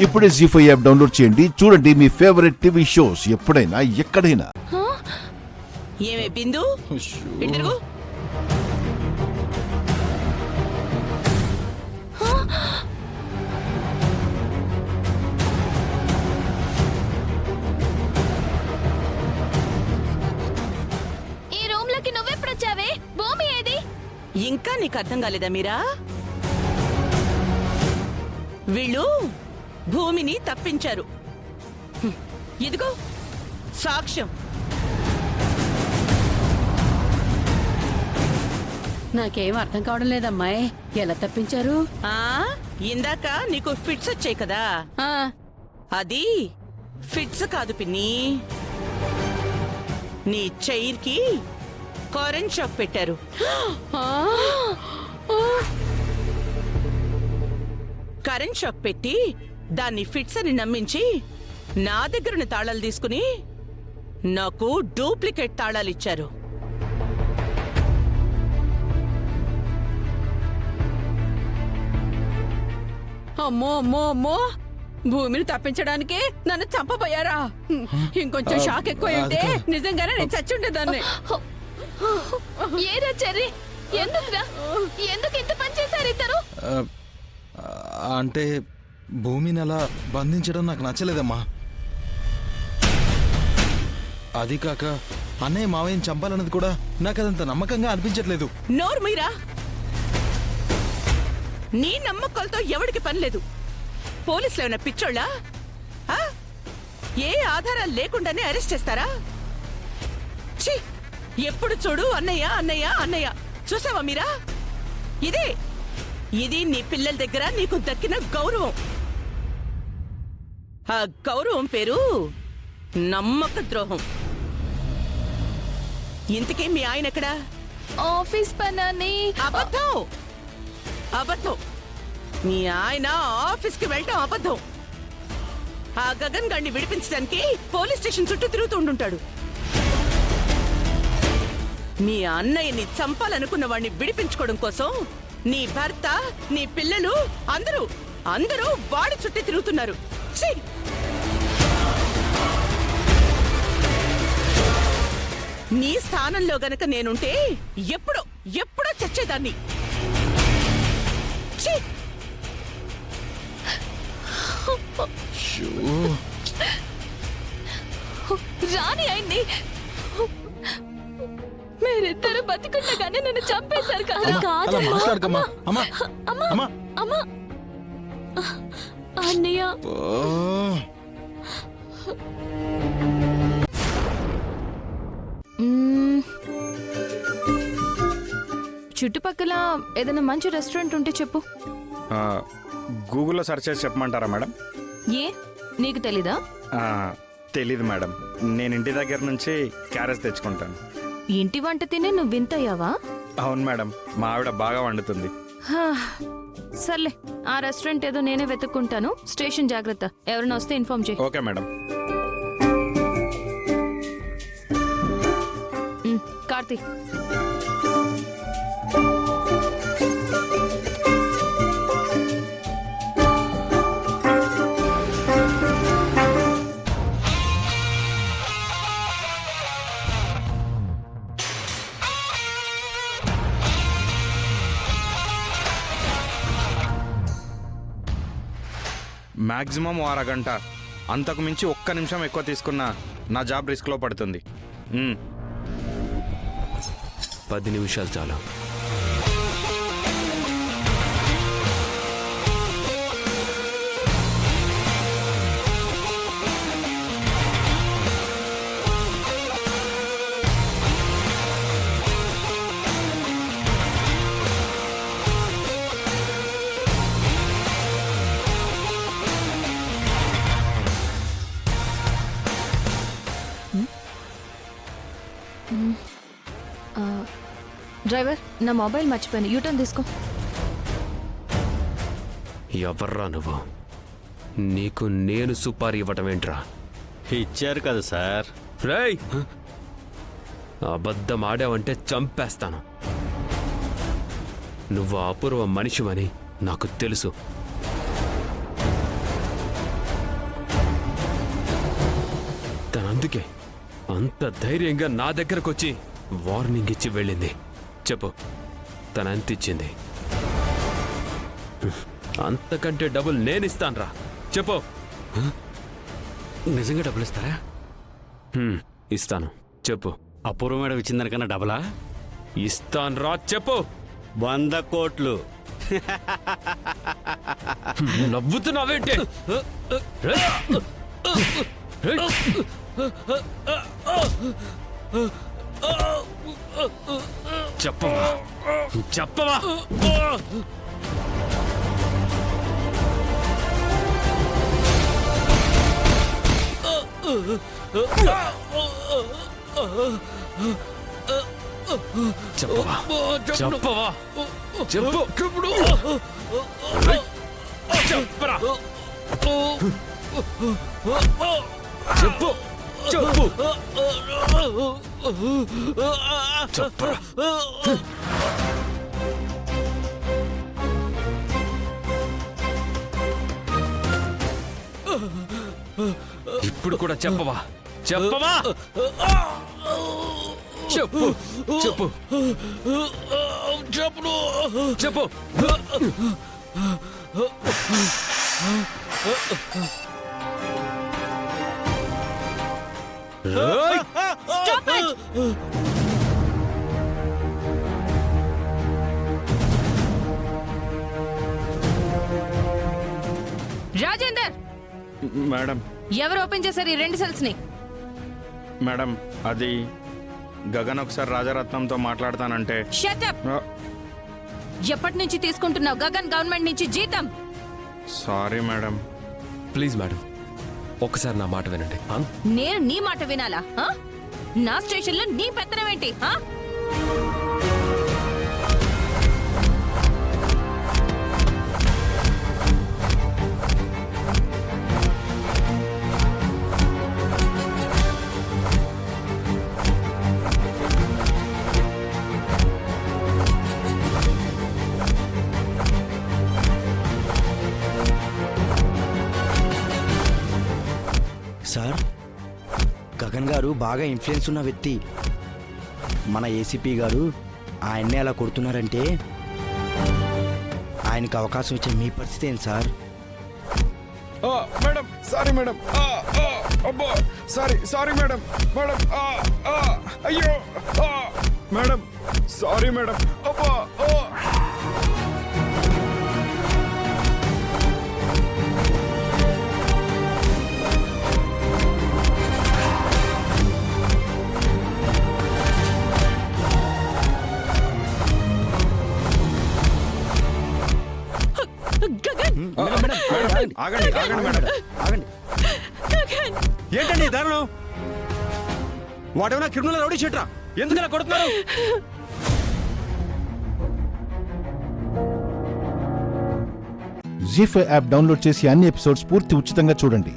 ఇప్పుడే జీ5 app download చేయండి. చూడండి మీ ఫేవరెట్ టీవీ షోస్ ఎప్పుడైనా ఎక్కడైనా. ఏమే బిందు ఇటు తిరుగు. ఈ రూమ్ లోకి నువ్వెప్పుడొచ్చావే? భూమి ఏది? ఇంకా నీకు అర్థం కాలేదా మీరా? వీళ్ళు భూమిని తప్పించారు. ఇదిగో సాక్ష్యం. నాకేం అర్థం కావడం లేదమ్మాయి. ఎలా తప్పించారు? ఇందాక నీకు ఫిట్స్ వచ్చాయి కదా, అది ఫిట్స్ కాదు పిన్ని. నీ చైర్ కి కరెంట్ షాక్ పెట్టారు. కరెంట్ షాక్ పెట్టి దాన్ని ఫిట్స్ అని నమ్మించి నా దగ్గరున్న తాళాలు తీసుకుని నాకు డూప్లికేట్ తాళాలు ఇచ్చారు. అమ్మో అమ్మో అమ్మో, భూమిని తప్పించడానికి నన్ను చంపబోయారా? ఇంకొంచెం షాక్ ఎక్కువైతే నిజంగానే నేను చచ్చుండేదాన్ని. ఏరా చెర్రీ, ఎందుకు ఇంత పని చేశారు ఇద్దరు? అంటే భూమిని అలా బంధించడం నాకు నచ్చలేదమ్మా. అది కాక అన్నయ్య మావయ్యని చంపాలన్నది కూడా నాకు అదంత నమ్మకంగా అనిపించట్లేదు. నోరు మీరా, నీ నమ్మకాలతో ఎవడికి పని లేదు. పోలీసులు ఏమైనా పిచ్చోళ్ళా? ఏ ఆధారాలు లేకుండానే అరెస్ట్ చేస్తారా? ఛీ, ఎప్పుడు చూడు అన్నయ్య అన్నయ్య అన్నయ్య. చూసావా మీరా, ఇది నీ పిల్లల దగ్గర నీకు దక్కిన గౌరవం. ఆ గౌరవం పేరు నమ్మక ద్రోహం. ఇంతకీ మీ ఆయన ఎక్కడా? ఆఫీస్ పని. అబద్ధం అబద్ధం. మీ ఆయన ఆఫీస్కి వెళ్ళటం అబద్ధం. ఆ గగన్ గాడిని విడిపించడానికి పోలీస్ స్టేషన్ చుట్టూ తిరుగుతూ ఉండుంటాడు. మీ అన్నయ్యని చంపాలనుకున్న వాడిని విడిపించుకోవడం కోసం నీ భర్త, నీ పిల్లలు అందరూ వాడి చుట్టూ తిరుగుతున్నారు. ఛీ! నీ స్థానంలో గనక నేనుంటే ఎప్పుడో చచ్చేదాన్ని. ఛీ! రాని అయింది. మీరిద్దరు బతికుండగానే నన్ను చంపేశారు కదా. మాట్లాడకమ్మా. అమ్మా అమ్మా అమ్మా, అన్నయ్య. చుట్టుపక్కల ఏదైనా మంచి రెస్టారెంట్ ఉంటే చెప్పు. గూగుల్లో సెర్చ్ చేసి చెప్పమంటారా మేడం? ఏ, నీకు తెలీదా? తెలీదు మేడం. నేను ఇంటి దగ్గర నుంచి క్యారెస్ తెచ్చుకుంటాను. ఇంటి వంట తినే నువ్వు వింతయ్యావా? అవును మేడం, మా ఆవిడ బాగా వండుతుంది. సర్లే, ఆ రెస్టారెంట్ ఏదో నేనే వెతుక్కుంటాను. స్టేషన్ జాగ్రత్త, ఎవరైనా వస్తే ఇన్ఫార్మ్ చేయి. Okay madam. కార్తీ, మ్యాక్సిమం 1 గంట, అంతకు మించి 1 నిమిషం ఎక్కువ తీసుకున్నా నా జాబ్ రిస్క్లో పడుతుంది. 10 నిమిషాలు చాలు. డ్రైవర్, నా మొబైల్ మర్చిపోయాను, యూటర్న్ తీసుకో. ఎవర్రా నువ్వు? నీకు నేను సుపారీ ఇవ్వటం ఏంట్రా? ఇచ్చారు కదా సార్. రేయ్, అబద్ధం ఆడావంటే చంపేస్తాను. నువ్వు అపూర్వ మనిషివని నాకు తెలుసు. అందుకే అంత ధైర్యంగా నా దగ్గరకు వచ్చి వార్నింగ్ ఇచ్చి వెళ్ళింది. చెప్పు, తన ఎంత ఇచ్చింది? అంతకంటే డబుల్ నేనిస్తాన్రా. చెప్పు. నిజంగా డబ్బులు ఇస్తారా? ఇస్తాను. చెప్పు. అపూర్వ మేడం ఇచ్చిందనికన్నా డబలా? ఇస్తాన్రా. చెప్పు. 100 కోట్లు. నవ్వుతున్నావేంటి? చెప్పవా? చెప్పవా? చెప్పవా? చెప్పవా? చెప్పు. చెప్పరా. చెప్పు. చెప్పు. చెప్పరా. ఇప్పుడు కూడా చెప్పవా? చెప్పవా? చెప్పు. చెప్పు. చెప్పు. రాజేందర్, మేడం ఎవరు ఓపెన్ చేశారు ఈ 2 సెల్స్ ని? మేడం అది గగన్ ఒకసారి రాజరత్నంతో మాట్లాడతానంటే. Shut up. ఎప్పటి నుంచి తీసుకుంటున్నావు గగన్ గవర్నమెంట్ నుంచి జీతం? Sorry madam. ప్లీజ్ మేడం, ఒక్కసారి నా మాట వినండి. నేను నీ మాట వినాలా? నా స్టేషన్ లో నీ పెత్తనం ఏంటి? సార్, గగన్ గారు బాగా ఇన్ఫ్లుయెన్స్ ఉన్న వ్యక్తి. మన ఏసీపీ గారు ఆయన్నే అలా కొడుతున్నారంటే ఆయనకు అవకాశం ఇచ్చే మీ పరిస్థితి ఏంటి సార్? Madam sorry madam. అబ్బో సారీ మేడం. మేడం అయ్యో మేడం సారీ మేడం. అబ్బో. ఆగండి మేడం. ఆగండి. ఏంటండి ఈ దారుణం? వాడేమన్నా క్రిమినల్ రౌడీ షీటరా? ఎందుకలా కొడుతున్నారు? జీ5 యాప్ డౌన్లోడ్ చేసి అన్ని ఎపిసోడ్స్ పూర్తి ఉచితంగా చూడండి.